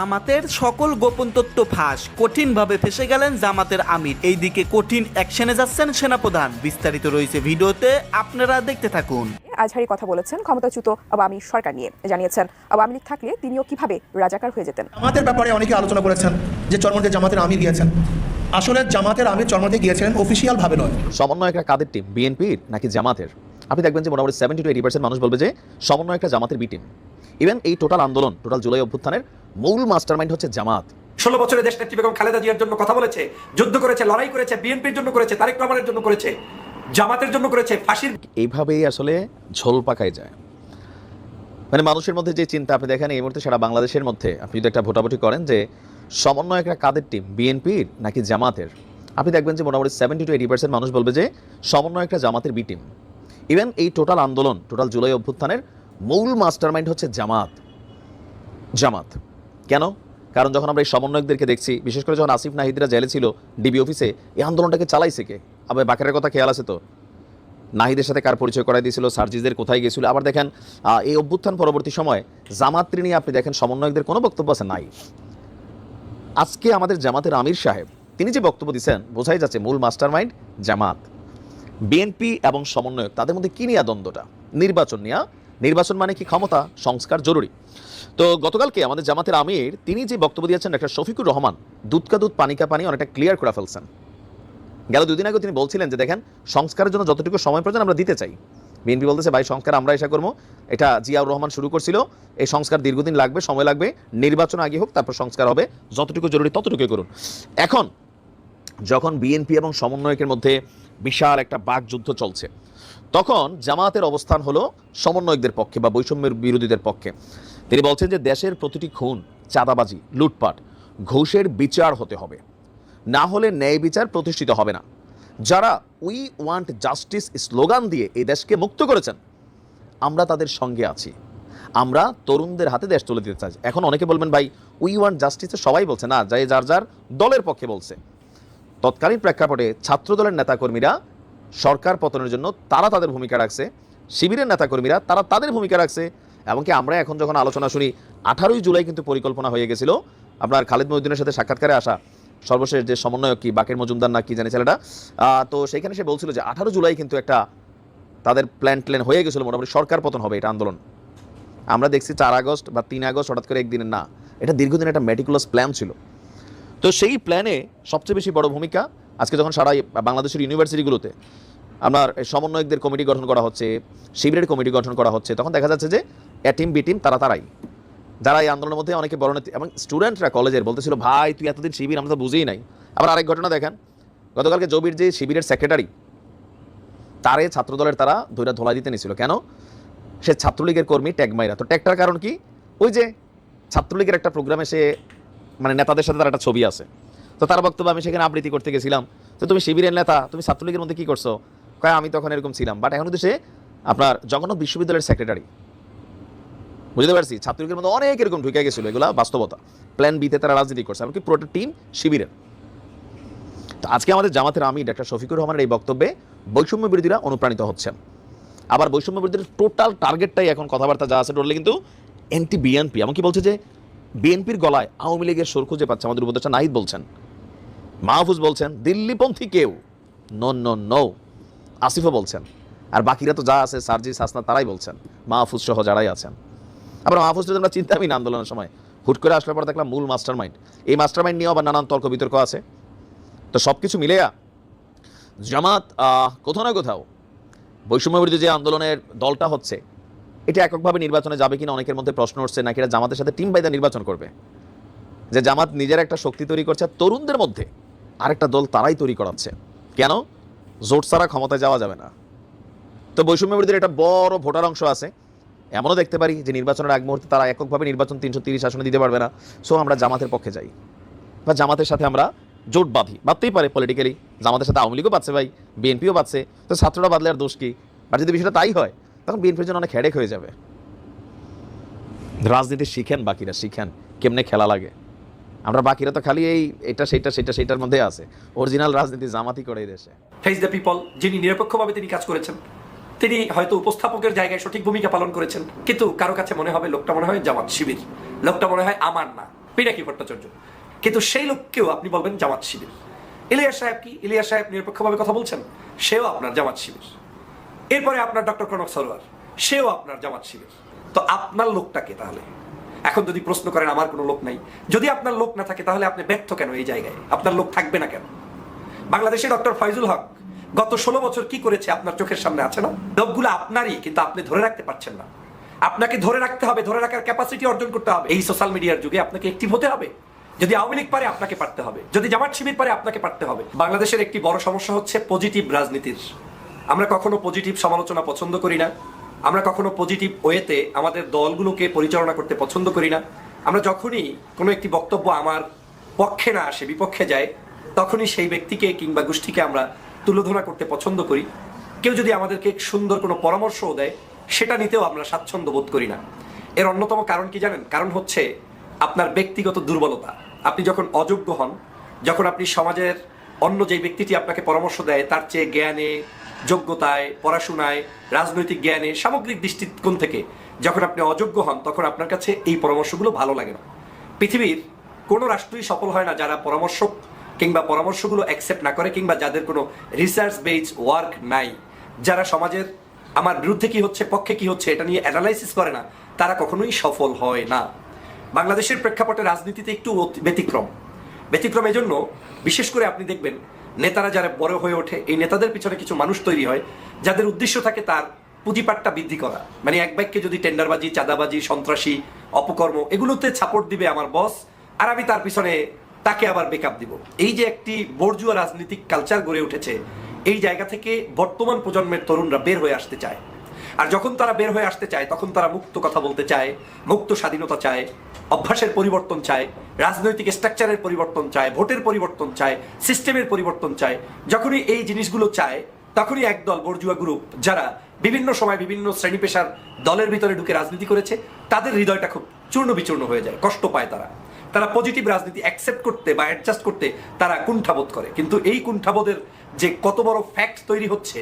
জামাতের সকল গোপন তথ্য ফাঁস, কঠিনভাবে ফেসে গেলেন জামাতের আমির। এইদিকে কঠিন অ্যাকশনে যাচ্ছেন সেনাপ্রধান। বিস্তারিত রয়েছে ভিডিওতে, আপনারা দেখতে থাকুন। আজহারি কথা বলেছেন ক্ষমতাচ্যুত আওয়ামী লীগ নিয়ে, জানিয়েছেন আওয়ামী লীগ থাকলে তিনিও কিভাবে রাজাকার হয়ে যেতেন। জামাতের ব্যাপারে অনেকে আলোচনা করেছেন যে চরমনাইয়ে জামাতের আমির গিয়েছেন। আসলে জামাতের আমির চরমনাইয়ে গিয়েছিলেন অফিসিয়াল ভাবে নয়। সমন্বয় একটা কাদের টিম, বিএনপির নাকি জামাতের? আপনি দেখবেন যে মোটামুটি 70-80% মানুষ বলবে যে সমন্বয় একটা জামাতের বি টিম। ইভেন এই টোটাল আন্দোলন, টোটাল জুলাই অভ্যুত্থানের মূল মাস্টারমাইন্ড হচ্ছে জামাত। 16 বছরে দেশ নেত্রী বেগম খালেদা জিয়ার জন্য কথা বলেছে, যুদ্ধ করেছে, লড়াই করেছে, বিএনপির জন্য করেছে, তারেক রহমানের জন্য করেছে, জামাতের জন্য করেছে, ফাঁসির। এইভাবেই আসলে ঝোল পাকায় যায়। মানে মানুষের মধ্যে যে চিন্তা আপনি দেখেন এই মুহূর্তে সারা বাংলাদেশের মধ্যে, আপনি যদি একটা ভোটাভুটি করেন যে সমন্বয় একটা কাদের টিম, বিএনপির নাকি জামাতের, আপনি দেখবেন যে মোটামুটি 70-80% মানুষ বলবে যে সমন্বয় একটা জামাতের বি টিম। ইভেন এই টোটাল আন্দোলন, টোটাল জুলাই অভ্যুত্থানের মূল মাস্টারমাইন্ড হচ্ছে জামাত। জামাত কেন? কারণ যখন আমরা এই সমন্বয়কদেরকে দেখছি, বিশেষ করে যখন আসিফ নাহিদরা জেলে ছিল ডিবি অফিসে, এই আন্দোলনটাকে চালাইছে কে? আবার বাকেরের কথা খেয়াল আছে তো? নাহিদের সাথে কার পরিচয় করাই দিয়েছিল, সার্জিসদের কোথায় গেছিল। আবার দেখেন এই অভ্যুত্থান পরবর্তী সময় জামাতকে নিয়ে আপনি দেখেন সমন্বয়কদের কোনো বক্তব্য আছে নাই। আজকে আমাদের জামাতের আমির সাহেব তিনি যে বক্তব্য দিচ্ছেন, বোঝাই যাচ্ছে মূল মাস্টারমাইন্ড জামাত। বিএনপি এবং সমন্বয়ক তাদের মধ্যে কি নিয়ে দ্বন্দ্বটা? নির্বাচন নিয়ে। নির্বাচন মানে কি? ক্ষমতা সংস্কার জরুরি। তো গতকালকে আমাদের জামাতের আমির তিনি যে বক্তব্য দিয়েছেন, ডাক্তার শফিকুর রহমান দুধ কা দুধ পানি কা পানি অনেকটা ক্লিয়ার করে ফেলছেন। গেল 2 দিন আগে তিনি বলছিলেন যে দেখেন সংস্কারের জন্য যতটুকু সময় প্রয়োজন আমরা দিতে চাই। বিএনপি বলতেছে ভাই সংস্কার আমরা এসা করবো, এটা জিয়াউর রহমান শুরু করছিল, এই সংস্কার দীর্ঘদিন লাগবে, সময় লাগবে, নির্বাচন আগে হোক তারপর সংস্কার হবে, যতটুকু জরুরি ততটুকুই করুন। এখন যখন বিএনপি এবং সমন্বয়কের মধ্যে বিশাল একটা বাকযুদ্ধ চলছে, তখন জামাতের অবস্থান হলো সমন্বয়কদের পক্ষে বা বৈষম্যের বিরোধীদের পক্ষে। তিনি বলছেন যে দেশের প্রতিটি খুন, চাঁদাবাজি, লুটপাট, ঘুষের বিচার হতে হবে, না হলে ন্যায় বিচার প্রতিষ্ঠিত হবে না। যারা উই ওয়ান্ট জাস্টিস স্লোগান দিয়ে এই দেশকে মুক্ত করেছেন, আমরা তাদের সঙ্গে আছি। আমরা তরুণদের হাতে দেশ তুলে দিতে চাই। এখন অনেকে বলবেন ভাই উই ওয়ান্ট জাস্টিসে সবাই বলছে না, যাই যার যার দলের পক্ষে বলছে। তৎকালীন প্রেক্ষাপটে ছাত্রদলের নেতাকর্মীরা সরকার পতনের জন্য তারা তাদের ভূমিকা রাখছে, শিবিরের নেতাকর্মীরা তারা তাদের ভূমিকা রাখছে। এমনকি আমরা এখন যখন আলোচনা শুনি 18ই জুলাই কিন্তু পরিকল্পনা হয়ে গেছিল। আপনার খালেদ মহিউদ্দিনের সাথে সাক্ষাৎকারে আসা সর্বশেষ যে সমন্বয়ক কি বাকের মজুমদার না কি জানি ছেলেটা, তো সেখানে সে বলছিল যে 18 জুলাই কিন্তু একটা তাদের প্ল্যান হয়ে গেছিলো, মোটামুটি সরকার পতন হবে এটা আন্দোলন। আমরা দেখছি 4 আগস্ট বা 3 আগস্ট হঠাৎ করে একদিনের না, এটা দীর্ঘদিন একটা মেটিকুলাস প্ল্যান ছিল। তো সেই প্ল্যানে সবচেয়ে বেশি বড় ভূমিকা আজকে যখন সারা বাংলাদেশের ইউনিভার্সিটিগুলোতে আপনার সমন্বয়কদের কমিটি গঠন করা হচ্ছে, শিবিরের কমিটি গঠন করা হচ্ছে, তখন দেখা যাচ্ছে যে এ টিম বি টিম তারাই যারা এই আন্দোলনের মধ্যে অনেকে বড় নেতা এবং স্টুডেন্টরা কলেজের বলতেছিল ভাই তুই এতদিন শিবির আমরা তো বুঝেই নাই। আবার আরেক ঘটনা দেখেন, গতকালকে জবির যে শিবিরের সেক্রেটারি তারে ছাত্রদলের তারা ধৈর্য ধোলা দিতে নিছিল। কেন? সে ছাত্রলীগের কর্মী ট্যাগমাইরা। তো ট্যাগটার কারণ কি? ওই যে ছাত্রলীগের একটা প্রোগ্রামে সে মানে নেতাদের সাথে তার একটা ছবি আছে, তো তার বক্তব্য আমি সেখানে আবৃত্তি করতে গেছিলাম, তো তুমি শিবিরের নেতা, তুমি ছাত্রলীগের মধ্যে কি করছো? কয় আমি তখন এরকম ছিলাম, বাট এখন কিন্তু সে আপনার জগন্নাথ বিশ্ববিদ্যালয়ের সেক্রেটারি। বুঝতে পারছি ছাত্রলীগের মধ্যে অনেক এরকম ঢুকে গেছিলো, এগুলা বাস্তবতা। প্ল্যান বিতে তারা রাজনীতি করছে, এমনকি পুরোটা টিম শিবিরের। তো আজকে আমাদের জামাতের আমির ডাক্তার শফিকুর রহমানের এই বক্তব্যে বৈষম্য বিরোধীরা অনুপ্রাণিত হচ্ছেন। আবার বৈষম্য বিরোধীর টোটাল টার্গেটটাই এখন কথাবার্তা যা আছে টোটালি কিন্তু এন্টি বিএনপি। এমনকি বলছে যে বিএনপির গলায় আওয়ামী লীগের সুর খুঁজে পাচ্ছে। আমাদের উপদেষ্টা নাহিদ বলছেন, মাহফুজ বলছেন, দিল্লিপন্থী কেউ নো, আসিফও বলছেন, আর বাকিরা তো যা আছে সার্জিস হাসনা তারাই বলছেন, মাহফুজ সহ যারাই আছেন। আবার মাহফুজ যদি আমরা চিন্তামি না আন্দোলনের সময় হুট করে আসলে পর দেখলাম মূল মাস্টারমাইন্ড। এই মাস্টারমাইন্ড নিয়েও আবার নানান তর্ক বিতর্ক আছে। তো সব কিছু মিলেয়া জামাত কোথাও না কোথাও বৈষম্য বিরোধী যে আন্দোলনের দলটা হচ্ছে, এটা এককভাবে নির্বাচনে যাবে কিনা অনেকের মধ্যে প্রশ্ন উঠছে, নাকি এটা জামাতের সাথে টিম বাইদা নির্বাচন করবে। যে জামাত নিজের একটা শক্তি তৈরি করছে, তরুণদের মধ্যে আরেকটা দল তারাই তৈরি করাচ্ছে। কেন? জোট ছাড়া ক্ষমতায় যাওয়া যাবে না। তো বৈষম্য বিরোধীর একটা বড় ভোটার অংশ আছে, এমনও দেখতে পারি যে নির্বাচনের আগ মুহূর্তে তারা এককভাবে নির্বাচন 330 আসনে দিতে পারবে না, সো আমরা জামাতের পক্ষে যাই বা জামাতের সাথে আমরা জোট বাঁধতেই পারে পলিটিক্যালি। জামাতের সাথে আওয়ামী লীগও পাচ্ছে ভাই, বিএনপিও পাচ্ছে, তো ছাত্ররা বাদলে আর দোষ কি? আর যদি বিষয়টা তাই হয় তখন বিএনপির জন্য অনেক হেডেক হয়ে যাবে। রাজনীতি শিখেন, বাকিরা শিখেন কেমনে খেলা লাগে। আমরা বাকিরা তো খালি এই এটা সেটার মধ্যে আছে, অরিজিনাল রাজনীতি জামাতি করে এই দেশে। ফেস দ্য পিপল, যিনি নিরপেক্ষভাবে তিনি কাজ করেছেন, তিনি হয়তো উপস্থাপকের জায়গায় সঠিক ভূমিকা পালন করেছেন, কিন্তু কারো কাছে মনে হবে লোকটা মনে হয় জামাত শিবির, লোকটা মনে হয় আমার না। পিনাকি ভট্টাচার্য, কিন্তু সেই লোককেও আপনি বলবেন জামাত শিবির। ইলিয়াস সাহেব কি? ইলিয়াস সাহেব নিরপেক্ষভাবে কথা বলছেন, সেও আপনার জামাত শিবির। এরপরে আপনার ডক্টর কনক সরোয়ার, সেও আপনার জামাত শিবির। তো আপনার লোকটাকে তাহলে এখন যদি প্রশ্ন করেন আমার কোনো লোক নাই, যদি আপনার লোক না থাকে তাহলে আপনি ব্যর্থ কেন এই জায়গায়? আপনার লোক থাকবে না কেন? বাংলাদেশে ডক্টর ফয়জুল হক গত 16 বছর কি করেছে আপনার চোখের সামনে আছে না? লোকগুলো আপনারই, কিন্তু আপনি ধরে রাখতে পারছেন না। আপনাকে ধরে রাখতে হবে, ধরে রাখার ক্যাপাসিটি অর্জন করতে হবে। এই সোশ্যাল মিডিয়ার যুগে আপনাকে অ্যাক্টিভ হতে হবে। যদি আওয়ামী লীগ পারে আপনাকে পারতে হবে, যদি জামাত শিবির পারে আপনাকে পারতে হবে। বাংলাদেশের একটি বড় সমস্যা হচ্ছে পজিটিভ রাজনীতির। আমরা কখনো পজিটিভ সমালোচনা পছন্দ করি না, আমরা কখনো পজিটিভ ওয়েতে আমাদের দলগুলোকে পরিচালনা করতে পছন্দ করি না। আমরা যখনই কোনো একটি বক্তব্য আমার পক্ষে না আসে, বিপক্ষে যায়, তখনই সেই ব্যক্তিকে কিংবা গোষ্ঠীকে আমরা তুলোধনা করতে পছন্দ করি। কেউ যদি আমাদেরকে সুন্দর কোনো পরামর্শও দেয়, সেটা নিতেও আমরা স্বাচ্ছন্দ্য বোধ করি না। এর অন্যতম কারণ কি জানেন? কারণ হচ্ছে আপনার ব্যক্তিগত দুর্বলতা। আপনি যখন অযোগ্য হন, যখন আপনি সমাজের অন্য যে ব্যক্তিটি আপনাকে পরামর্শ দেয় তার চেয়ে জ্ঞানে, যোগ্যতায়, পড়াশোনায়, রাজনৈতিক জ্ঞানে, সামগ্রিক দৃষ্টিকোণ থেকে যখন আপনি অযোগ্য হন, তখন আপনার কাছে এই পরামর্শগুলো ভালো লাগে না। পৃথিবীর কোনো রাষ্ট্রই সফল হয় না যারা পরামর্শ কিংবা পরামর্শগুলো অ্যাকসেপ্ট না করে, কিংবা যাদের কোনো রিসার্চ বেসড ওয়ার্ক নাই, যারা সমাজের আমার বিরুদ্ধে কি হচ্ছে, পক্ষে কি হচ্ছে এটা নিয়ে অ্যানালাইসিস করে না, তারা কখনোই সফল হয় না। বাংলাদেশের প্রেক্ষাপটে রাজনীতিতে একটু ব্যতিক্রম এজন্য বিশেষ করে আপনি দেখবেন নেতারা যারা বড় হয়ে ওঠে, এই নেতাদের পিছনে কিছু মানুষ তৈরি হয় যাদের উদ্দেশ্য থাকে তার পুঁজিপাটটা বৃদ্ধি করা। মানে এক বাক্যে যদি টেন্ডারবাজি, চাঁদাবাজি, সন্ত্রাসী, অপকর্ম এগুলোতে সাপোর্ট দিবে আমার বস, আর আমি তার পিছনে তাকে আবার বেকআপ দিব। এই যে একটি বর্জুয়া রাজনৈতিক কালচার গড়ে উঠেছে, এই জায়গা থেকে বর্তমান প্রজন্মের তরুণরা বের হয়ে আসতে চায়। আর যখন তারা বের হয়ে আসতে চায়, তখন তারা মুক্ত কথা বলতে চায়, মুক্ত স্বাধীনতা চায়, অভ্যাসের পরিবর্তন চায়, রাজনৈতিক স্ট্রাকচারের পরিবর্তন চায়, ভোটের পরিবর্তন চায়, সিস্টেমের পরিবর্তন চায়। যখনই এই জিনিসগুলো চায়, তখনই একদল বর্জুয়া গ্রুপ যারা বিভিন্ন সময় বিভিন্ন শ্রেণী পেশার দলের ভিতরে ঢুকে রাজনীতি করেছে, তাদের হৃদয়টা খুব চূর্ণ বিচূর্ণ হয়ে যায়, কষ্ট পায়। তারা পজিটিভ রাজনীতি অ্যাকসেপ্ট করতে বা অ্যাডজাস্ট করতে তারা কুণ্ঠাবোধ করে। কিন্তু এই কুণ্ঠাবোধের যে কত বড় ফ্যাক্ট তৈরি হচ্ছে,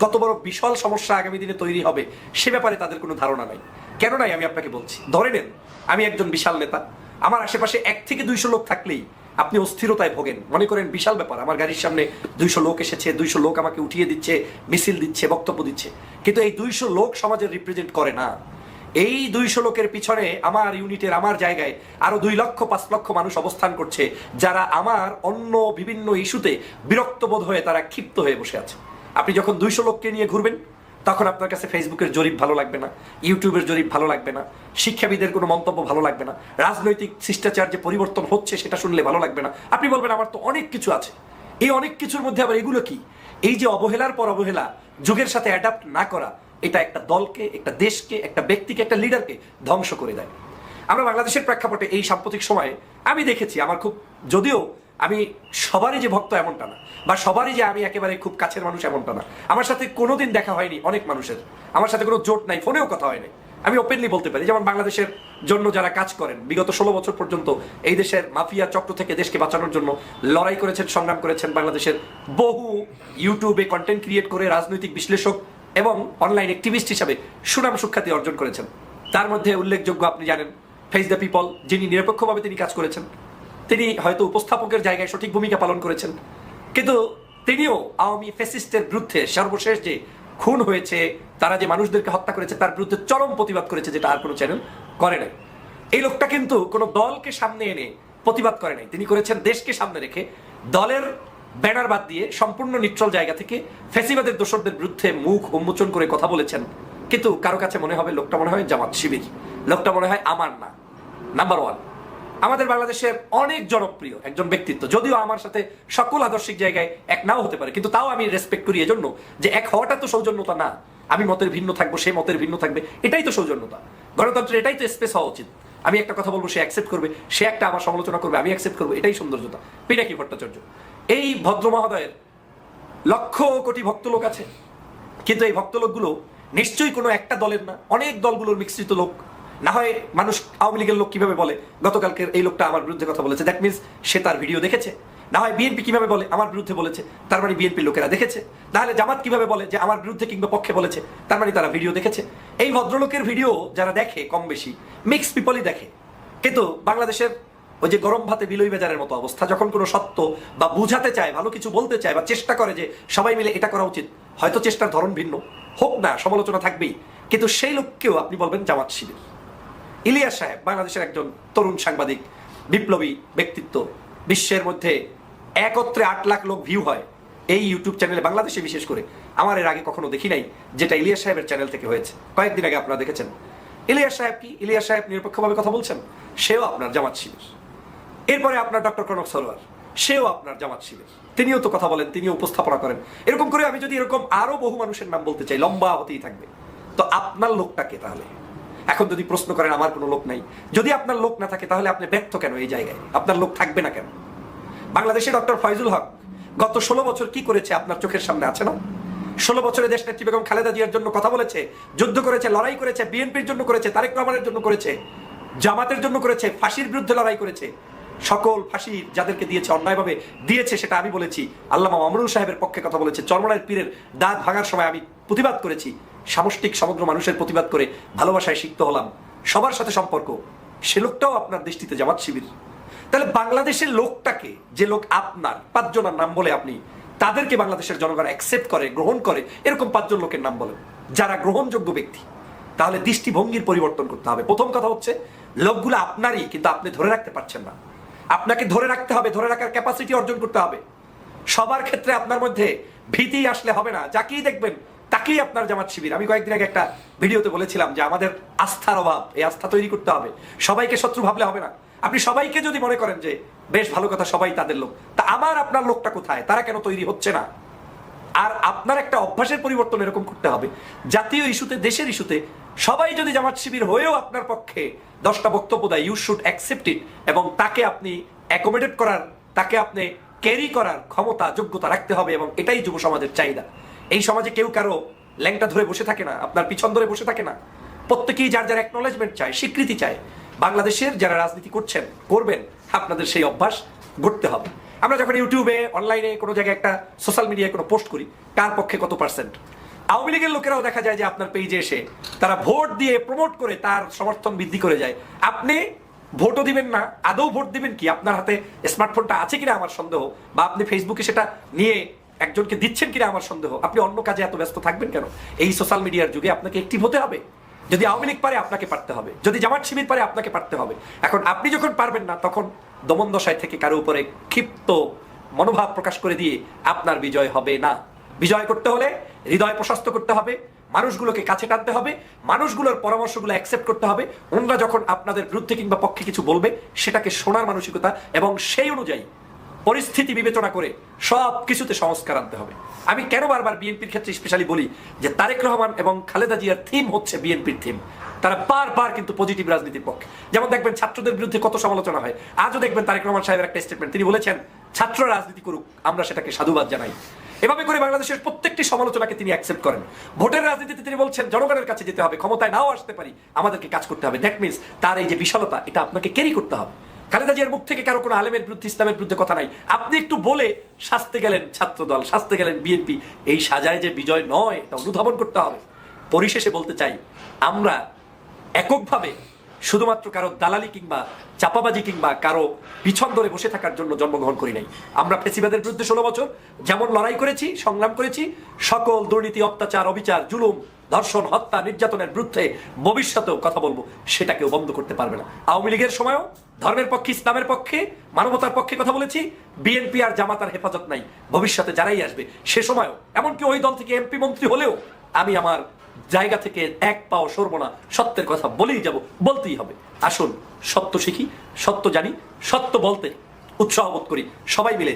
কত বড় বিশাল সমস্যা আগামী দিনে তৈরি হবে, সে ব্যাপারে তাদের কোনো ধারণা নাই। কেন নাই আমি আপনাকে বলছি। ধরে নেন আমি একজন বিশাল নেতা, আমার আশেপাশে 1 থেকে 200 লোক থাকলেই আপনি অস্থিরতায় ভোগেন। মনে করেন বিশাল ব্যাপার, আমার গাড়ির সামনে 200 লোক এসেছে, 200 লোক আমাকে উঠিয়ে দিচ্ছে, মিছিল দিচ্ছে, বক্তব্য দিচ্ছে, কিন্তু এই 200 লোক সমাজের রিপ্রেজেন্ট করে না। এই 200 লোকের পিছনে আমার ইউনিটের, আমার জায়গায় আরো 2 লক্ষ 5 লক্ষ মানুষ অবস্থান করছে, যারা আমার অন্য বিভিন্ন ইস্যুতে বিরক্ত বোধ হয়ে তারা ক্ষিপ্ত হয়ে বসে আছে। আপনি যখন 200 লোককে নিয়ে ঘুরবেন, তখন আপনার কাছে ফেসবুকের জরিপ ভালো লাগবে না, ইউটিউবের জরিপ ভালো লাগবে না, শিক্ষাবিদের কোনো মন্তব্য ভালো লাগবে না, রাজনৈতিক শিষ্টাচার যে পরিবর্তন হচ্ছে সেটা শুনলে ভালো লাগবে না। আপনি বলবেন আমার তো অনেক কিছু আছে। এই অনেক কিছুর মধ্যে আবার এগুলো কি? এই যে অবহেলার পর অবহেলা, যুগের সাথে অ্যাডাপ্ট না করা, এটা একটা দলকে, একটা দেশকে, একটা ব্যক্তিকে, একটা লিডারকে ধ্বংস করে দেয়। আমরা বাংলাদেশের প্রেক্ষাপটে এই সাম্প্রতিক সময়ে আমি দেখেছি, আমার খুব, যদিও আমি সবারই যে ভক্ত এমনটা না, বা সবারই যে আমি একেবারে খুব কাছের মানুষ এমনটা না, আমার সাথে কোনোদিন দেখা হয়নি অনেক মানুষের, আমার সাথে কোনো জোট নাই, ফোনেও কথা হয় নাই, আমি ওপেনলি বলতে পারি। যেমন বাংলাদেশের জন্য যারা কাজ করেন, বিগত 16 বছর পর্যন্ত এই দেশের মাফিয়া চক্র থেকে দেশকে বাঁচানোর জন্য লড়াই করেছেন, সংগ্রাম করেছেন, বাংলাদেশের বহু ইউটিউবে কন্টেন্ট ক্রিয়েট করে রাজনৈতিক বিশ্লেষক এবং অনলাইন অ্যাক্টিভিস্ট হিসাবে সুনাম সুখ্যাতি অর্জন করেছেন। তার মধ্যে উল্লেখযোগ্য আপনি জানেন ফেস দ্য পিপল, যিনি নিরপেক্ষভাবে তিনি কাজ করেছেন, তিনি হয়তো উপস্থাপকের জায়গায় সঠিক ভূমিকা পালন করেছেন, কিন্তু তিনিও আওয়ামী ফ্যাসিস্টের বিরুদ্ধে সর্বশেষ যে খুন হয়েছে, তারা যে মানুষদেরকে হত্যা করেছে তার বিরুদ্ধে চরম প্রতিবাদ করেছে, যেটা আর কোনো চ্যানেল করে নাই। এই লোকটা কিন্তু কোনো দলকে সামনে এনে প্রতিবাদ করে নাই, তিনি করেছেন দেশকে সামনে রেখে দলের ব্যানার বাদ দিয়ে সম্পূর্ণ নিউট্রাল জায়গা থেকে ফ্যাসিবাদের দোসরদের বিরুদ্ধে মুখ উন্মোচন করে কথা বলেছেন। কিন্তু কারো কাছে মনে হবে লোকটা মনে হয় জামাত শিবির, লোকটা মনে হয় আমার না। নাম্বার 1, আমাদের বাংলাদেশের অনেক জনপ্রিয় একজন ব্যক্তিত্ব, যদিও আমার সাথে সকল আদর্শিক জায়গায় এক নাও হতে পারে, কিন্তু তাও আমি রেসপেক্ট করি এজন্য যে এক হওয়াটা তো সৌজন্যতা না। আমি মতের ভিন্ন থাকবো, সে মতের ভিন্ন থাকবে, এটাই তো সৌজন্যতা। গণতন্ত্রের এটাই তো স্পেস হওয়া উচিত। আমি একটা কথা বলবো, সে অ্যাকসেপ্ট করবে, সে একটা আমার সমালোচনা করবে, আমি অ্যাকসেপ্ট করবো, এটাই সৌন্দর্যতা। পিনাকি ভট্টাচার্য, এই ভদ্র মহোদয়ের লক্ষ কোটি ভক্ত লোক আছে, কিন্তু এই ভক্ত লোকগুলো নিশ্চয়ই কোনো একটা দলের না, অনেক দলগুলোর মিশ্রিত লোক। না হয় মানুষ আওয়ামী লীগের লোক কিভাবে বলে গতকালকের এই লোকটা আমার বিরুদ্ধে কথা বলেছে, দ্যাট মিনস সে তার ভিডিও দেখেছে। না হয় বিএনপি কিভাবে বলে আমার বিরুদ্ধে বলেছে, তার মানে বিএনপির লোকেরা দেখেছে। তাহলে জামাত কিভাবে বলে যে আমার বিরুদ্ধে কিংবা পক্ষে বলেছে, তার মানে তারা ভিডিও দেখেছে। এই ভদ্রলোকের ভিডিও যারা দেখে কম বেশি মিক্স পিপলই দেখে, কিন্তু বাংলাদেশের ওই যে গরম ভাতে বিলই বেজারের মতো অবস্থা, যখন কোনো সত্য বা বুঝাতে চায়, ভালো কিছু বলতে চায় বা চেষ্টা করে যে সবাই মিলে এটা করা উচিত, হয়তো চেষ্টার ধরন ভিন্ন হোক না, সমালোচনা থাকবেই, কিন্তু সেই লোককেও আপনি বলবেন জামাত শিবির। ইলিয়াস সাহেব বাংলাদেশের একজন তরুণ সাংবাদিক, বিপ্লবী ব্যক্তিত্ব, বিশ্বের মধ্যে একত্রে 8 লাখ লোক ভিউ হয় এই ইউটিউব চ্যানেলে, বাংলাদেশে বিশেষ করে। আমার এর আগে কখনো দেখি নাই যেটা ইলিয়াস সাহেবের চ্যানেল থেকে হয়েছে। কয়েকদিন আগে আপনারা দেখেছেন। ইলিয়াস সাহেব কি? ইলিয়াস সাহেব নিরপেক্ষভাবে কথা বলছেন, সেও আপনার জামাত শিবির। এরপরে আপনার ডক্টর কনক সরোয়ার, সেও আপনার জামাত শিবির। তিনিও তো কথা বলেন, তিনিও উপস্থাপনা করেন। এরকম করে আমি যদি এরকম আরো বহু মানুষের নাম বলতে চাই, লম্বা হতেই থাকবে। তো আপনার লোকটাকে তাহলে এখন যদি প্রশ্ন করেন, আমার কোনো লোক নাই, যদি আপনার লোক না থাকে তাহলে আপনি ব্যর্থ কেন এই জায়গায়? আপনার লোক থাকবে না কেন? বাংলাদেশে ডক্টর ফয়জুল হক গত 16 বছর কি করেছে আপনার চোখের সামনে আছে না? 16 বছরে দেশ নেত্রী বেগম খালেদা জিয়ার জন্য কথা বলেছে, যুদ্ধ করেছে, লড়াই করেছে, বিএনপির জন্য করেছে, তারেক রহমানের জন্য করেছে, জামাতের জন্য করেছে, ফাঁসির বিরুদ্ধে লড়াই করেছে। সকল ফাঁসি যাদেরকে দিয়েছে, অন্যায়ভাবে দিয়েছে, সেটা আমি বলেছি। আল্লামা মামরুল সাহেবের পক্ষে কথা বলেছে। চরমনায়ের পীরের দাঁত ভাঙার সময় আমি প্রতিবাদ করেছি। সামষ্টিক সমগ্র মানুষের প্রতিবাদ করে ভালোবাসায় সিক্ত হলাম, সবার সাথে সম্পর্ক। সে লোকটাও আপনার দৃষ্টিতে জামাত শিবির। তাহলে বাংলাদেশের লোকটাকে, যে লোক আপনার 5 জনের নাম বলে আপনি তাদেরকে বাংলাদেশের জনগণ অ্যাকসেপ্ট করে, গ্রহণ করে, এরকম 5 জন লোকের নাম বলেন যারা গ্রহণযোগ্য ব্যক্তি। তাহলে দৃষ্টিভঙ্গির পরিবর্তন করতে হবে। প্রথম কথা হচ্ছে লোকগুলো আপনারই, কিন্তু আপনি ধরে রাখতে পারছেন না। আপনাকে ধরে রাখতে হবে, ধরে রাখার ক্যাপাসিটি অর্জন করতে হবে। সবার ক্ষেত্রে আপনার মধ্যে ভীতি আসলে হবে না। যাকেই দেখবেন তাকেই আপনার জামাত শিবির। আমি কয়েকদিন আগে একটা ভিডিওতে বলেছিলাম যে আমাদের আস্থার অভাব, এই আস্থা তৈরি করতে হবে। সবাইকে শত্রু ভাবলে হবে না। আপনি সবাইকে যদি মনে করেন যে বেশ ভালো কথা, সবাই তাদের লোক, তা আমার আপনার লোকটা কোথায়? তারা কেন তৈরি হচ্ছে না? আর আপনার একটা অভ্যাসের পরিবর্তন এরকম করতে হবে, জাতীয় ইস্যুতে, দেশের ইস্যুতে সবাই যদি জামাত শিবির হয়েও আপনার পক্ষে 10টা বক্তব্য দেয়, ইউ শুড অ্যাকসেপ্ট ইট, এবং তাকে আপনি অ্যাকোমোডেট করার, তাকে আপনি ক্যারি করার ক্ষমতা, যোগ্যতা রাখতে হবে। এবং এটাই যুব সমাজের চাহিদা। এই সমাজে কেউ কারো ল্যাংটা ধরে বসে থাকে না, আপনার পিছন ধরে বসে থাকে না। প্রত্যেকেই যার যার অ্যাকনোলেজমেন্ট চায়, স্বীকৃতি চায়। বাংলাদেশের যারা রাজনীতি করছেন, করবেন, আপনাদের সেই অভ্যাস গড়তে হবে। আমরা যখন ইউটিউবে, অনলাইনে, কোনো জায়গায় একটা সোশ্যাল মিডিয়ায় কোনো পোস্ট করি, কার পক্ষে কত %? আওয়ামী লীগের লোকেরাও দেখা যায় যে আপনার পেজে এসে তারা ভোট দিয়ে প্রমোট করে তার সমর্থন বৃদ্ধি করে যায়। আপনি ভোটও দিবেন না, আদৌ ভোট দিবেন কি? আপনার হাতে স্মার্টফোনটা আছে কিনা আমার সন্দেহ, বা আপনি ফেসবুকে সেটা নিয়ে একজনকে দিচ্ছেন কিনা আমার সন্দেহ। আপনি অন্য কাজে এত ব্যস্ত থাকবেন কেন? এই সোশ্যাল মিডিয়ার যুগে আপনাকে অ্যাক্টিভ হতে হবে। যদি আওয়ামী লীগ পারে, আপনাকে পারতে হবে। যদি জামাত শিবির পারে, আপনাকে পারতে হবে। এখন আপনি যখন পারবেন না, তখন দমন দশায় থেকে কারো উপরে ক্ষিপ্ত মনোভাব প্রকাশ করে দিয়ে আপনার বিজয় হবে না। বিজয় করতে হলে হৃদয় প্রশস্ত করতে হবে, মানুষগুলোকে কাছে টানতে হবে, মানুষগুলোর পরামর্শগুলো অ্যাকসেপ্ট করতে হবে। ওনারা যখন আপনাদের বিরুদ্ধে কিংবা পক্ষে কিছু বলবে, সেটাকে শোনার মানসিকতা এবং সেই অনুযায়ী পরিস্থিতি বিবেচনা করে সব কিছুতে সংস্কার আনতে হবে। আমি কেন বারবার বিএনপির ক্ষেত্রে স্পেশালি বলি যে তারেক রহমান এবং খালেদা জিয়ার থিম হচ্ছে বিএনপির থিম। তারা বারবার কিন্তু পজিটিভ রাজনীতির পক্ষে। যেমন দেখবেন ছাত্রদের বিরুদ্ধে কত সমালোচনা হয়। আজও দেখবেন তারেক রহমান সাহেবের একটা স্টেটমেন্ট, তিনি বলেছেন ছাত্র রাজনীতি করুক, আমরা সেটাকে সাধুবাদ জানাই। এভাবে করে বাংলাদেশের প্রত্যেকটি সমালোচনাকে তিনি অ্যাকসেপ্ট করেন। ভোটের রাজনীতিতে তিনি বলছেন জনগণের কাছে যেতে হবে, ক্ষমতায় নাও আসতে পারি, আমাদেরকে কাজ করতে হবে। দ্যাট মিনস তার এই যে বিশালতা, এটা আপনাকে ক্যারি করতে হবে। খালেদা জিয়ার মুখ থেকে কারো কোনো আলেমের বিরুদ্ধে, ইসলামের বিরুদ্ধে কথা নাই। আপনি একটু বলে শাস্তে গেলেন ছাত্র দল, শাস্তে গেলেন বিএনপি, এই সাজায় যে বিজয় নয়, এটা অনুধাবন করতে হবে। পরিশেষে বলতে চাই, আমরা এককভাবে শুধুমাত্র কারো দালালি কিংবা চাপাবাজি কিংবা কারো পিছন ধরে বসে থাকার জন্য জন্মগ্রহণ করি নাই। আমরা ফ্যাসিবাদের বিরুদ্ধে 16 বছর যেমন লড়াই করেছি, সংগ্রাম করেছি, সকল দুর্নীতি, অত্যাচার, অবিচার, জুলুম, ধর্ষণ, হত্যা, নির্যাতনের বিরুদ্ধে ভবিষ্যতেও কথা বলবো। সেটাকেও বন্ধ করতে পারবে না। আওয়ামী লীগের সময়ও ধর্মের পক্ষে, ইসলামের পক্ষে, মানবতার পক্ষে কথা বলেছি। বিএনপি আর জামাতার হেফাজত নাই। ভবিষ্যতে যারাই আসবে সে সময়ও, এমনকি ওই দল থেকে এমপি মন্ত্রী হলেও আমি আমার জায়গা থেকে এক পাও সরব না। সত্যের কথা বলেই যাব, বলতেই হবে। আসুন সত্য শিখি, সত্য জানি, সত্য বলতে উৎসাহ বোধ করি, সবাই মিলে